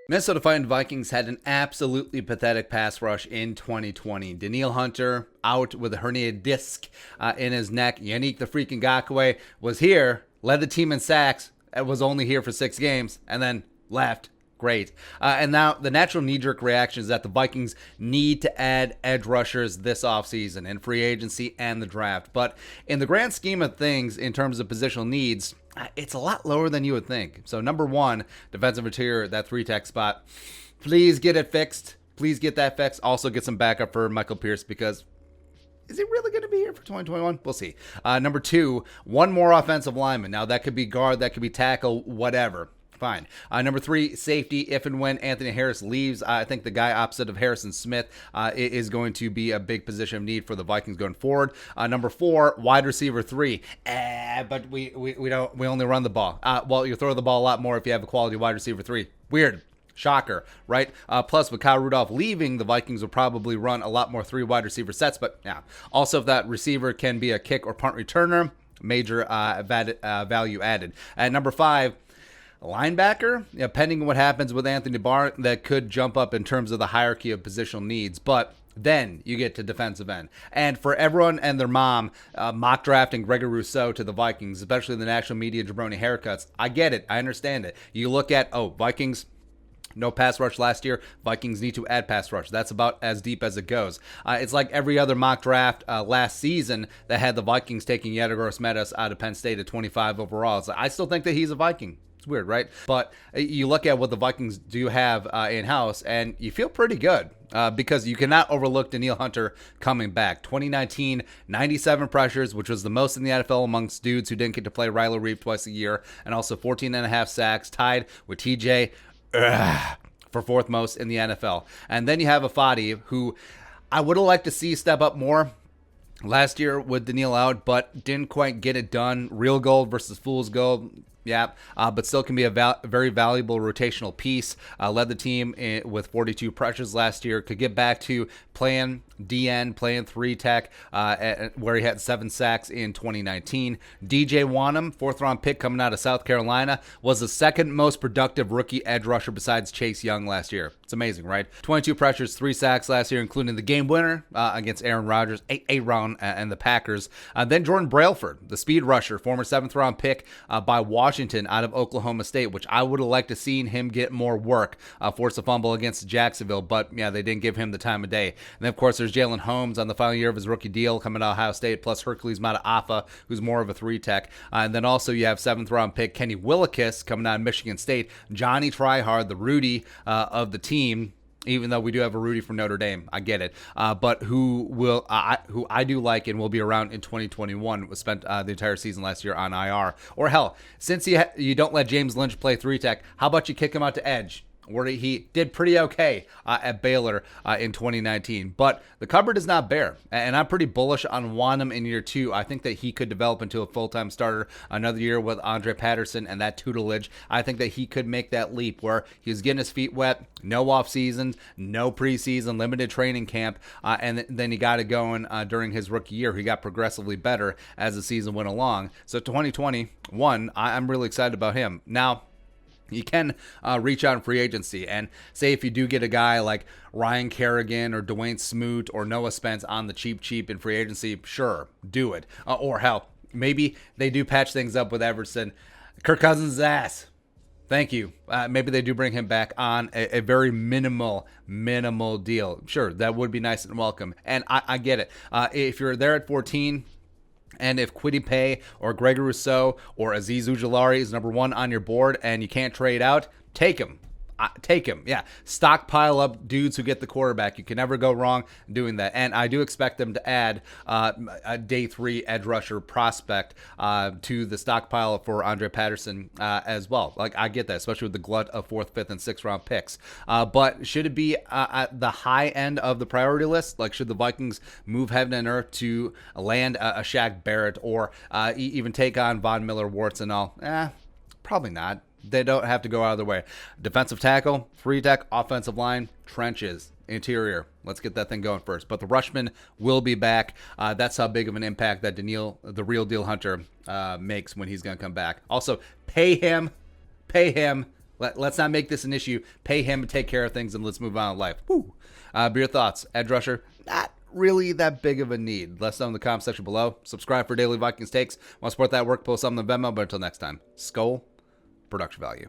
Minnesota Vikings had an absolutely pathetic pass rush in 2020. Danielle Hunter out with a herniated disc in his neck. Yannick the freaking Ngakoue was here, led the team in sacks, was only here for 6 games, and then left. Great. And now the natural knee-jerk reaction is that the Vikings need to add edge rushers this offseason in free agency and the draft. But in the grand scheme of things, in terms of positional needs, it's a lot lower than you would think. So number one, defensive interior, that 3-tech spot. Please get it fixed. Please get that fixed. Also get some backup for Michael Pierce because is he really going to be here for 2021? We'll see. Number two, one more offensive lineman. Now that could be guard, that could be tackle, whatever. Fine. Number three, safety. If and when Anthony Harris leaves, I think the guy opposite of Harrison Smith is going to be a big position of need for the Vikings going forward. Number four, wide receiver 3. But we only run the ball. Well, you throw the ball a lot more if you have a quality wide receiver 3. Weird. Shocker, right? Plus, with Kyle Rudolph leaving, the Vikings will probably run a lot more 3 wide receiver sets. But yeah, also if that receiver can be a kick or punt returner, major value added. At number 5, linebacker, pending on what happens with Anthony Barr, that could jump up in terms of the hierarchy of positional needs. But then you get to defensive end. And for everyone and their mom mock drafting Gregory Rousseau to the Vikings, especially the national media jabroni haircuts, I get it. I understand it. You look at, Vikings, no pass rush last year. Vikings need to add pass rush. That's about as deep as it goes. It's like every other mock draft last season that had the Vikings taking Yedigor Metas out of Penn State at 25 overall. It's like, I still think that he's a Viking. Weird, right? But you look at what the Vikings do have in-house, and you feel pretty good because you cannot overlook Danielle Hunter coming back. 2019, 97 pressures, which was the most in the NFL amongst dudes who didn't get to play Ryler Reeve twice a year, and also 14.5 sacks, tied with TJ for 4th most in the NFL. And then you have Afadi, who I would have liked to see step up more last year with Danielle out, but didn't quite get it done. Real gold versus fool's gold. Yeah, but still can be a very valuable rotational piece. Led the team with 42 pressures last year. Could get back to playing DN, playing 3-tech, where he had 7 sacks in 2019. DJ Wonnum, 4th-round pick coming out of South Carolina, was the 2nd most productive rookie edge rusher besides Chase Young last year. It's amazing, right? 22 pressures, 3 sacks last year, including the game winner against Aaron Rodgers, Aaron and the Packers. Then Jordan Brailford, the speed rusher, former 7th-round pick by Washington out of Oklahoma State, which I would have liked to seen him get more work. Forced a fumble against Jacksonville, but yeah, they didn't give him the time of day. And then, of course, there's Jalen Holmes on the final year of his rookie deal coming out of Ohio State, plus Hercules Mataafa, who's more of a 3-tech. And then also you have 7th-round pick Kenny Willekes coming out of Michigan State, Johnny Tryhard, the Rudy of the team, even though we do have a Rudy from Notre Dame. I get it. But who I do like and will be around in 2021, spent the entire season last year on IR. Or hell, since you don't let James Lynch play 3-tech, how about you kick him out to edge? Where he did pretty okay at Baylor in 2019. But the cupboard is not bare, and I'm pretty bullish on Wonnum in year 2. I think that he could develop into a full-time starter another year with Andre Patterson and that tutelage. I think that he could make that leap where he's getting his feet wet, no off-season, no preseason, limited training camp, and then he got it going during his rookie year. He got progressively better as the season went along. So 2021, I'm really excited about him. Now, you can reach out in free agency and say if you do get a guy like Ryan Kerrigan or Dwayne Smoot or Noah Spence on the cheap in free agency, sure, do it. Or hell, maybe they do patch things up with Everson. Kirk Cousins' ass. Thank you. Maybe they do bring him back on a very minimal deal. Sure, that would be nice and welcome. And I get it. If you're there at 14, and if Kwity Paye or Gregory Rousseau or Azeez Ojulari is number 1 on your board and you can't trade out, take him. Take him. Yeah. Stockpile up dudes who get the quarterback. You can never go wrong doing that. And I do expect them to add a day 3 edge rusher prospect to the stockpile for Andre Patterson as well. Like, I get that, especially with the glut of 4th, 5th, and 6th round picks. But should it be at the high end of the priority list? Like, should the Vikings move heaven and earth to land a Shaq Barrett or even take on Von Miller, Warts and all? Probably not. They don't have to go out of their way. Defensive tackle, 3-tech, offensive line, trenches, interior. Let's get that thing going first. But the Rushman will be back. That's how big of an impact that Danielle, the real deal Hunter, makes when he's going to come back. Also, pay him Let's not make this an issue. Pay him to take care of things, and let's move on in life. Woo. But your thoughts, edge rusher? Not really that big of a need. Let us know in the comment section below. Subscribe for daily Vikings takes. Want to support that work? Post something in the Venmo. But until next time, Skull, production value.